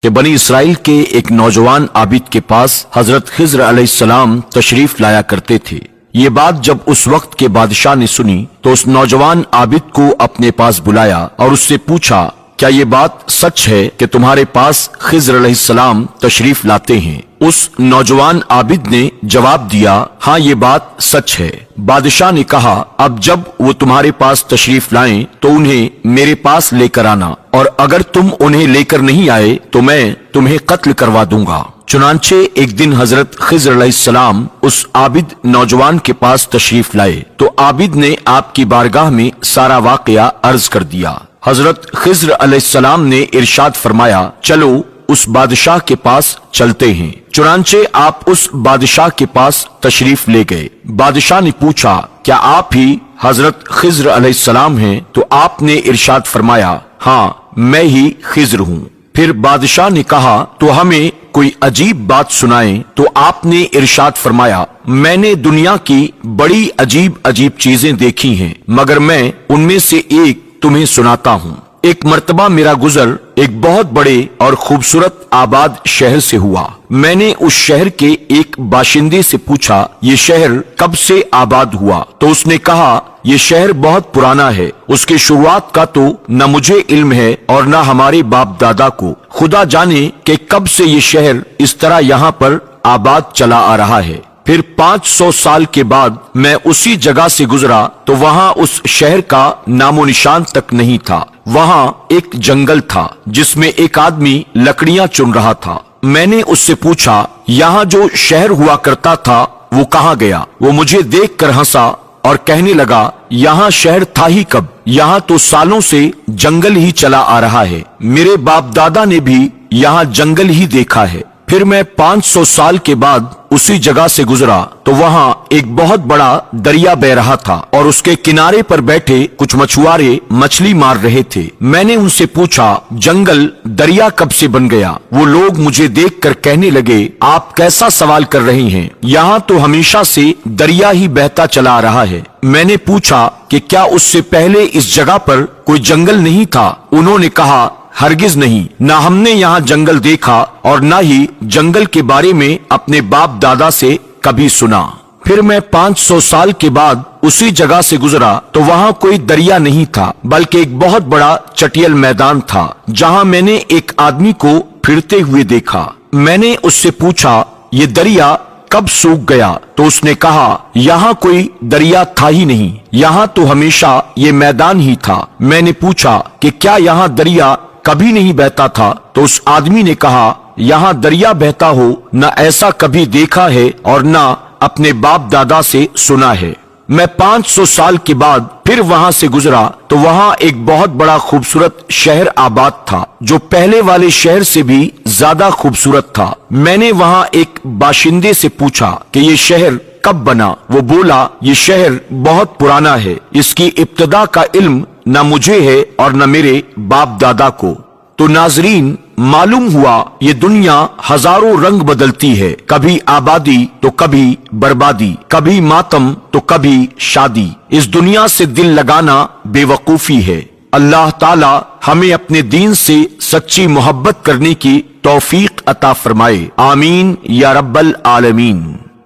کہ بنی اسرائیل کے ایک نوجوان عابد کے پاس حضرت خضر علیہ السلام تشریف لایا کرتے تھے۔ یہ بات جب اس وقت کے بادشاہ نے سنی تو اس نوجوان عابد کو اپنے پاس بلایا اور اس سے پوچھا، کیا یہ بات سچ ہے کہ تمہارے پاس خضر علیہ السلام تشریف لاتے ہیں؟ اس نوجوان عابد نے جواب دیا، ہاں یہ بات سچ ہے۔ بادشاہ نے کہا، اب جب وہ تمہارے پاس تشریف لائیں تو انہیں میرے پاس لے کر آنا، اور اگر تم انہیں لے کر نہیں آئے تو میں تمہیں قتل کروا دوں گا۔ چنانچہ ایک دن حضرت خضر علیہ السلام اس عابد نوجوان کے پاس تشریف لائے تو عابد نے آپ کی بارگاہ میں سارا واقعہ عرض کر دیا۔ حضرت خضر علیہ السلام نے ارشاد فرمایا، چلو اس بادشاہ کے پاس چلتے ہیں۔ چنانچہ آپ اس بادشاہ کے پاس تشریف لے گئے۔ بادشاہ نے پوچھا، کیا آپ ہی حضرت خضر علیہ السلام ہیں؟ تو آپ نے ارشاد فرمایا، ہاں میں ہی خضر ہوں۔ پھر بادشاہ نے کہا، تو ہمیں کوئی عجیب بات سنائیں۔ تو آپ نے ارشاد فرمایا، میں نے دنیا کی بڑی عجیب چیزیں دیکھی ہیں، مگر میں ان میں سے ایک تمہیں سناتا ہوں۔ ایک مرتبہ میرا گزر ایک بہت بڑے اور خوبصورت آباد شہر سے ہوا۔ میں نے اس شہر کے ایک باشندے سے پوچھا، یہ شہر کب سے آباد ہوا؟ تو اس نے کہا، یہ شہر بہت پرانا ہے، اس کے شروعات کا تو نہ مجھے علم ہے اور نہ ہمارے باپ دادا کو۔ خدا جانے کہ کب سے یہ شہر اس طرح یہاں پر آباد چلا آ رہا ہے۔ پھر 500 سال کے بعد میں اسی جگہ سے گزرا تو وہاں اس شہر کا نام و نشان تک نہیں تھا۔ وہاں ایک جنگل تھا جس میں ایک آدمی لکڑیاں چن رہا تھا۔ میں نے اس سے پوچھا، یہاں جو شہر ہوا کرتا تھا وہ کہاں گیا؟ وہ مجھے دیکھ کر ہنسا اور کہنے لگا، یہاں شہر تھا ہی کب؟ یہاں تو سالوں سے جنگل ہی چلا آ رہا ہے۔ میرے باپ دادا نے بھی یہاں جنگل ہی دیکھا ہے۔ پھر میں 500 سال کے بعد اسی جگہ سے گزرا تو وہاں ایک بہت بڑا دریا بہ رہا تھا اور اس کے کنارے پر بیٹھے کچھ مچھوارے مچھلی مار رہے تھے۔ میں نے ان سے پوچھا، جنگل دریا کب سے بن گیا؟ وہ لوگ مجھے دیکھ کر کہنے لگے، آپ کیسا سوال کر رہے ہیں؟ یہاں تو ہمیشہ سے دریا ہی بہتا چلا آ رہا ہے۔ میں نے پوچھا کہ کیا اس سے پہلے اس جگہ پر کوئی جنگل نہیں تھا؟ انہوں نے کہا، ہرگز نہیں، نہ ہم نے یہاں جنگل دیکھا اور نہ ہی جنگل کے بارے میں اپنے باپ دادا سے کبھی سنا۔ پھر میں 500 سال کے بعد اسی جگہ سے گزرا تو وہاں کوئی دریا نہیں تھا بلکہ ایک بہت بڑا چٹیل میدان تھا جہاں میں نے ایک آدمی کو پھرتے ہوئے دیکھا۔ میں نے اس سے پوچھا، یہ دریا کب سوکھ گیا؟ تو اس نے کہا، یہاں کوئی دریا تھا ہی نہیں، یہاں تو ہمیشہ یہ میدان ہی تھا۔ میں نے پوچھا کہ کیا یہاں دریا کبھی نہیں بہتا تھا؟ تو اس آدمی نے کہا، یہاں دریا بہتا ہو نہ ایسا کبھی دیکھا ہے اور نہ اپنے باپ دادا سے سنا ہے۔ میں 500 سال کے بعد پھر وہاں سے گزرا تو وہاں ایک بہت بڑا خوبصورت شہر آباد تھا جو پہلے والے شہر سے بھی زیادہ خوبصورت تھا۔ میں نے وہاں ایک باشندے سے پوچھا کہ یہ شہر کب بنا؟ وہ بولا، یہ شہر بہت پرانا ہے، اس کی ابتدا کا علم نہ مجھے ہے اور نہ میرے باپ دادا کو۔ تو ناظرین، معلوم ہوا یہ دنیا ہزاروں رنگ بدلتی ہے، کبھی آبادی تو کبھی بربادی، کبھی ماتم تو کبھی شادی۔ اس دنیا سے دل لگانا بے وقوفی ہے۔ اللہ تعالی ہمیں اپنے دین سے سچی محبت کرنے کی توفیق عطا فرمائے، آمین یا رب العالمین۔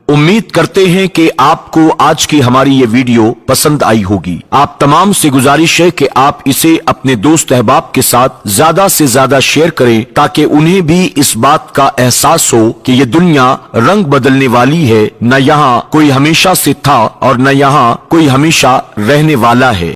امید کرتے ہیں کہ آپ کو آج کی ہماری یہ ویڈیو پسند آئی ہوگی۔ آپ تمام سے گزارش ہے کہ آپ اسے اپنے دوست احباب کے ساتھ زیادہ سے زیادہ شیئر کریں تاکہ انہیں بھی اس بات کا احساس ہو کہ یہ دنیا رنگ بدلنے والی ہے، نہ یہاں کوئی ہمیشہ سے تھا اور نہ یہاں کوئی ہمیشہ رہنے والا ہے۔